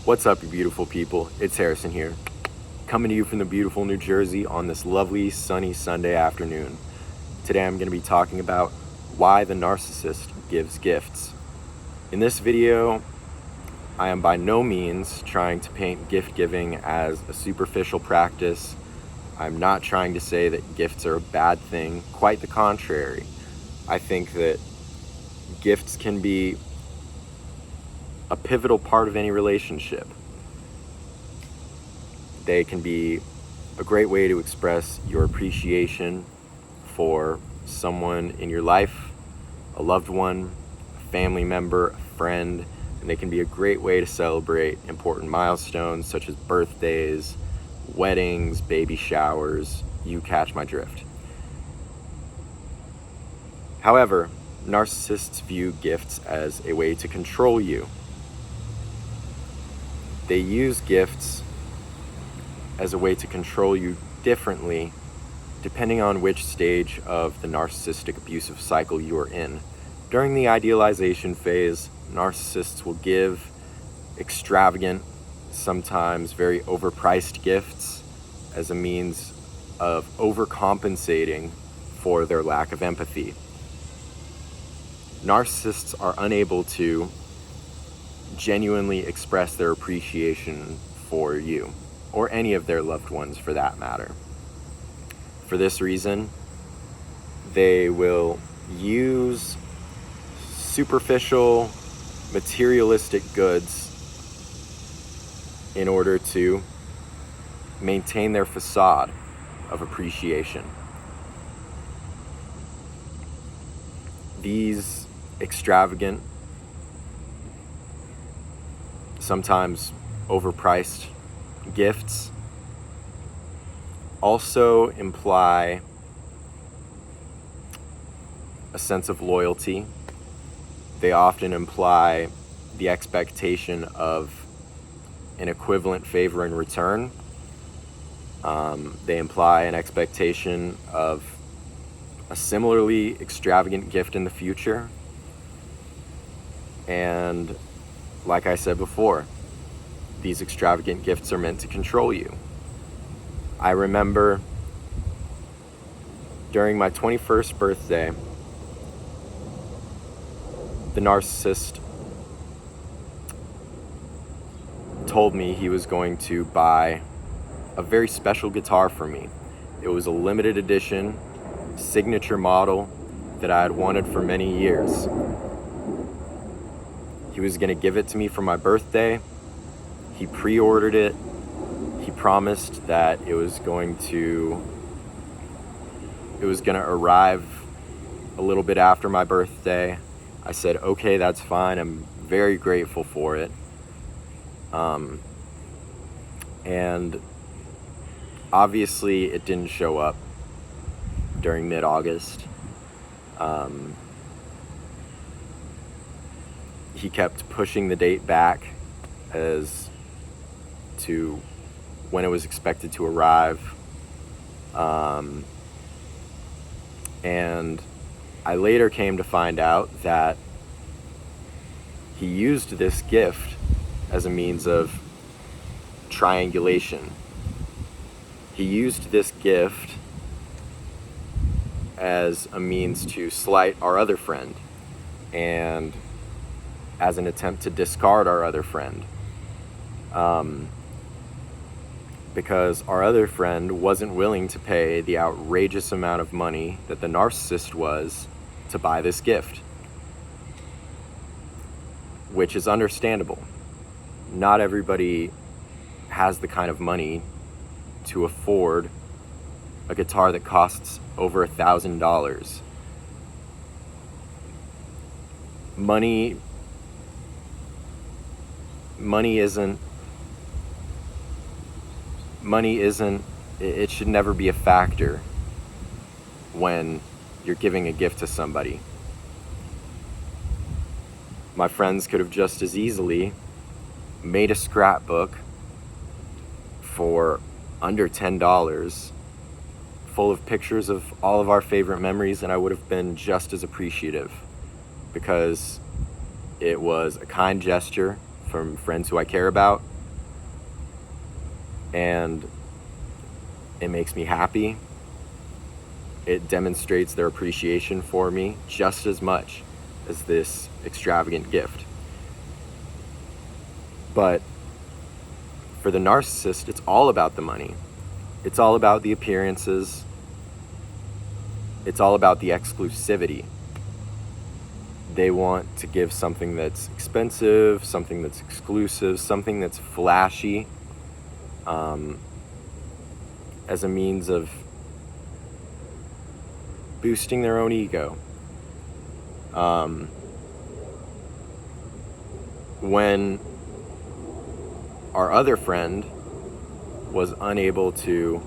What's up, you beautiful people? It's Harrison here, coming to you from the beautiful New Jersey on this lovely, sunny Sunday afternoon. Today I'm going to be talking about why the narcissist gives gifts. In this video, I am by no means trying to paint gift giving as a superficial practice. I'm not trying to say that gifts are a bad thing. Quite the contrary. I think that gifts can be a pivotal part of any relationship. They can be a great way to express your appreciation for someone in your life, a loved one, a family member, a friend, and they can be a great way to celebrate important milestones such as birthdays, weddings, baby showers. You catch my drift. However, narcissists view gifts as a way to control you. They use gifts as a way to control you differently depending on which stage of the narcissistic abusive cycle you are in. During the idealization phase, narcissists will give extravagant, sometimes very overpriced gifts as a means of overcompensating for their lack of empathy. Narcissists are unable to genuinely express their appreciation for you, or any of their loved ones for that matter. For this reason, they will use superficial, materialistic goods in order to maintain their facade of appreciation. These extravagant, sometimes overpriced gifts also imply a sense of loyalty. They often imply the expectation of an equivalent favor in return. They imply an expectation of a similarly extravagant gift in the future. And like I said before, these extravagant gifts are meant to control you. I remember during my 21st birthday, the narcissist told me he was going to buy a very special guitar for me. It was a limited edition, signature model that I had wanted for many years. He was going to give it to me for my birthday. He pre-ordered it. He promised that it was going to arrive a little bit after my birthday. I said, okay, that's fine. I'm very grateful for it. And obviously it didn't show up during mid-August. He kept pushing the date back as to when it was expected to arrive. And I later came to find out that he used this gift as a means of triangulation. He used this gift as a means to slight our other friend and as an attempt to discard our other friend. Because our other friend wasn't willing to pay the outrageous amount of money that the narcissist was to buy this gift, which is understandable. Not everybody has the kind of money to afford a guitar that costs over $1,000. Money isn't, it should never be a factor when you're giving a gift to somebody. My friends could have just as easily made a scrapbook for under $10 full of pictures of all of our favorite memories, and I would have been just as appreciative, because it was a kind gesture from friends who I care about, and it makes me happy. It demonstrates their appreciation for me just as much as this extravagant gift. But for the narcissist, it's all about the money. It's all about the appearances. It's all about the exclusivity. They want to give something that's expensive, something that's exclusive, something that's flashy, as a means of boosting their own ego. When our other friend was unable to,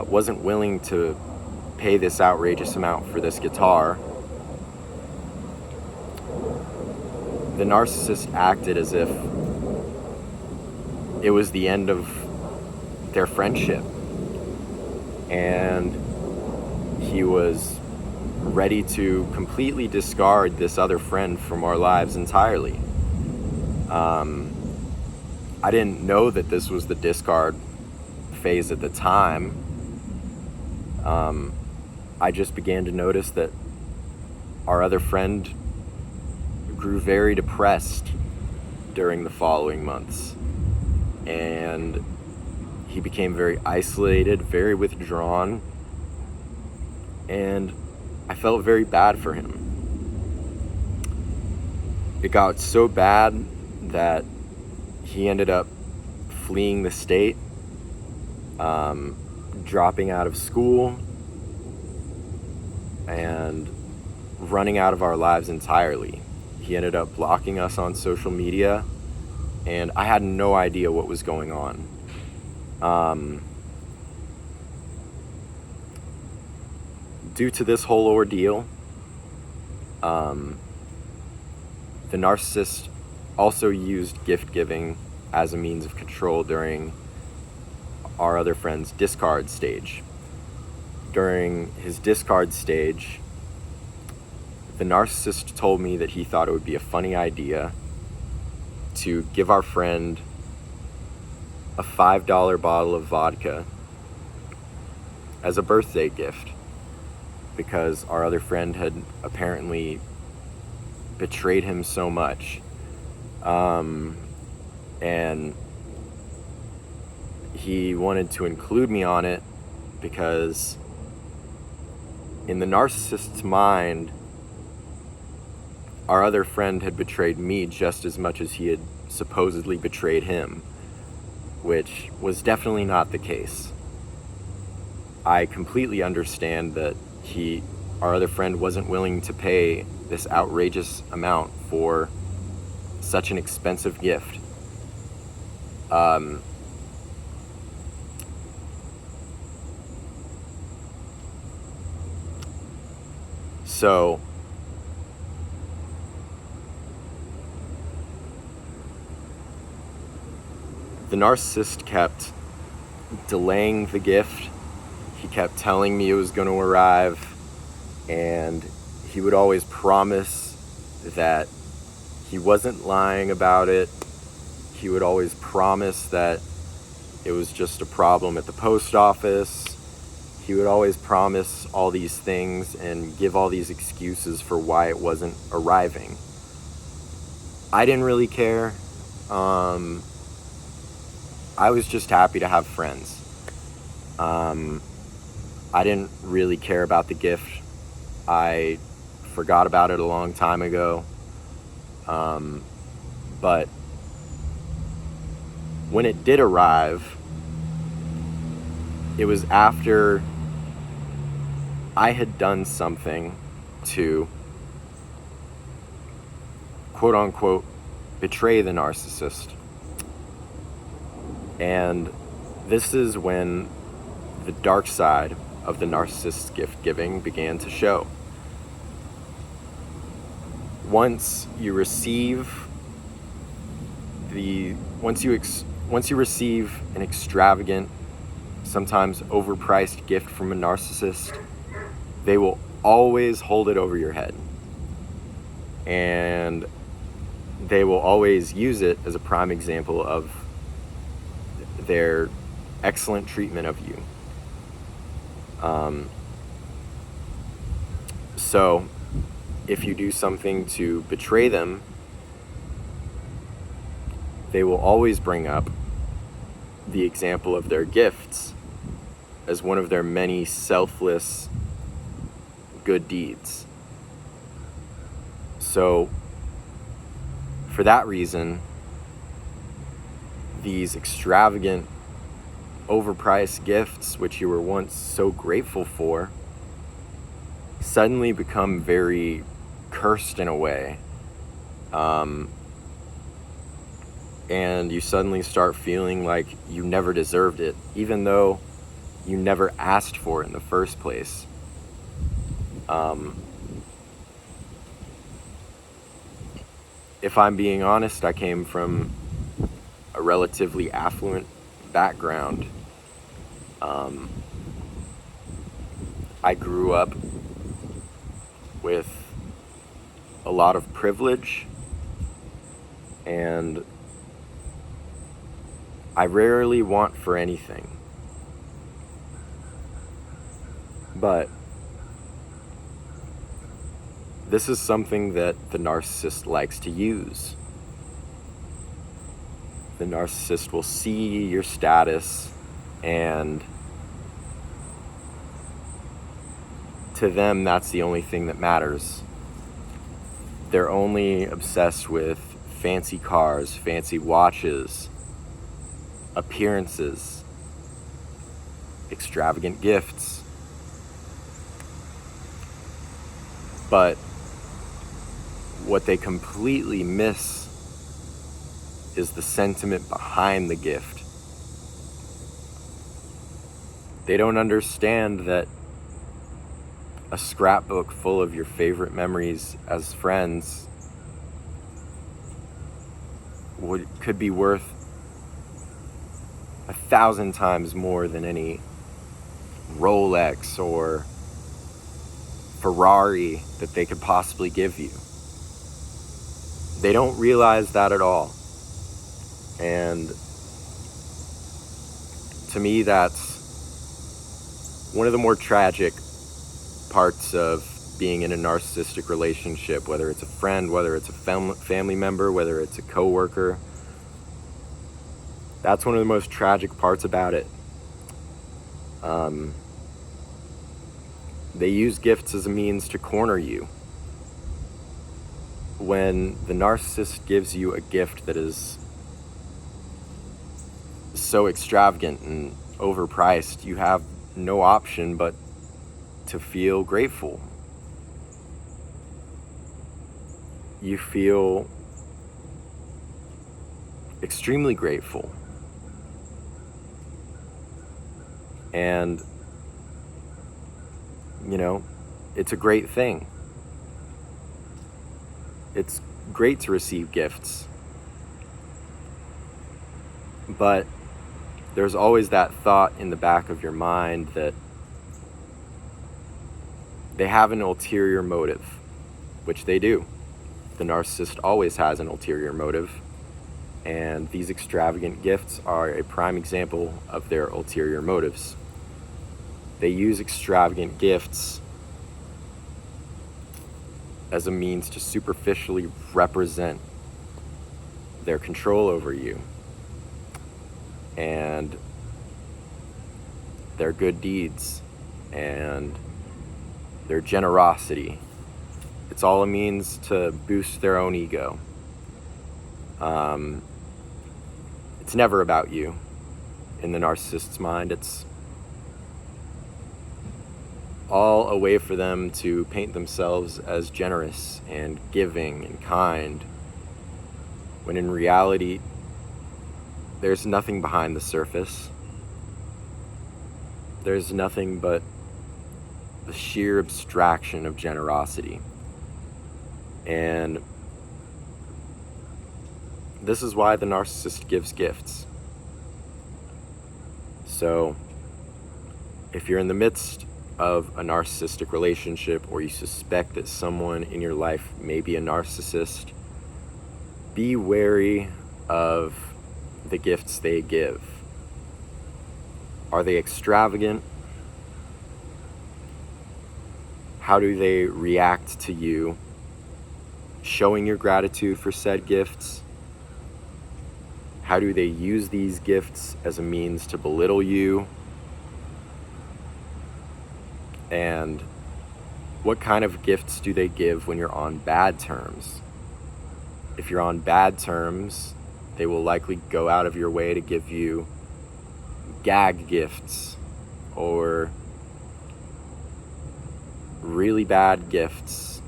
wasn't willing to pay this outrageous amount for this guitar, the narcissist acted as if it was the end of their friendship, and he was ready to completely discard this other friend from our lives entirely. I didn't know that this was the discard phase at the time. I just began to notice that our other friend grew very depressed during the following months, and he became very isolated, very withdrawn, and I felt very bad for him. It got so bad that he ended up fleeing the state, dropping out of school, and running out of our lives entirely. He ended up blocking us on social media, and I had no idea what was going on. Due to this whole ordeal, the narcissist also used gift giving as a means of control during our other friend's discard stage. During his discard stage, the narcissist told me that he thought it would be a funny idea to give our friend a $5 bottle of vodka as a birthday gift, because our other friend had apparently betrayed him so much. And he wanted to include me on it because in the narcissist's mind, our other friend had betrayed me just as much as he had supposedly betrayed him, which was definitely not the case. I completely understand that our other friend wasn't willing to pay this outrageous amount for such an expensive gift. So the narcissist kept delaying the gift. He kept telling me it was going to arrive, and he would always promise that he wasn't lying about it. He would always promise that it was just a problem at the post office. He would always promise all these things and give all these excuses for why it wasn't arriving. I didn't really care. I was just happy to have friends. I didn't really care about the gift. I forgot about it a long time ago. But when it did arrive, it was after I had done something to, quote unquote, betray the narcissist. And this is when the dark side of the narcissist's gift giving began to show. Once you receive an extravagant, sometimes overpriced gift from a narcissist, they will always hold it over your head. And they will always use it as a prime example of their excellent treatment of you. So if you do something to betray them, they will always bring up the example of their gifts as one of their many selfless good deeds. So for that reason, these extravagant, overpriced gifts, which you were once so grateful for, suddenly become very cursed in a way. And you suddenly start feeling like you never deserved it, even though you never asked for it in the first place. If I'm being honest, I came from a relatively affluent background. I grew up with a lot of privilege, and I rarely want for anything. But this is something that the narcissist likes to use. The narcissist will see your status, and to them, that's the only thing that matters. They're only obsessed with fancy cars, fancy watches, appearances, extravagant gifts. But what they completely miss is the sentiment behind the gift. They don't understand that a scrapbook full of your favorite memories as friends could be worth 1,000 times more than any Rolex or Ferrari that they could possibly give you. They don't realize that at all. And to me, that's one of the more tragic parts of being in a narcissistic relationship, whether it's a friend, whether it's a family member, whether it's a coworker. That's one of the most tragic parts about it. They use gifts as a means to corner you. When the narcissist gives you a gift that is so extravagant and overpriced, you have no option but to feel grateful. You feel extremely grateful. And, it's a great thing. It's great to receive gifts. But there's always that thought in the back of your mind that they have an ulterior motive, which they do. The narcissist always has an ulterior motive, and these extravagant gifts are a prime example of their ulterior motives. They use extravagant gifts as a means to superficially represent their control over you and their good deeds and their generosity. It's all a means to boost their own ego. It's never about you. In the narcissist's mind, it's all a way for them to paint themselves as generous and giving and kind, when in reality, there's nothing behind the surface. There's nothing but the sheer abstraction of generosity. And this is why the narcissist gives gifts. So, if you're in the midst of a narcissistic relationship, or you suspect that someone in your life may be a narcissist, be wary of the gifts they give. Are they extravagant? How do they react to you showing your gratitude for said gifts? How do they use these gifts as a means to belittle you? And what kind of gifts do they give when you're on bad terms? If you're on bad terms, they will likely go out of your way to give you gag gifts or really bad gifts,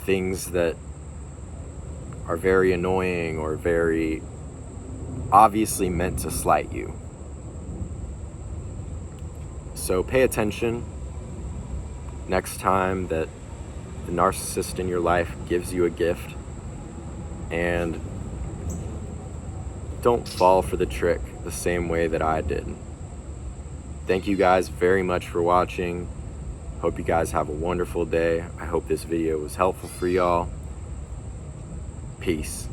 things that are very annoying or very obviously meant to slight you. So pay attention next time that the narcissist in your life gives you a gift, and don't fall for the trick the same way that I did. Thank you guys very much for watching. Hope you guys have a wonderful day. I hope this video was helpful for y'all. Peace.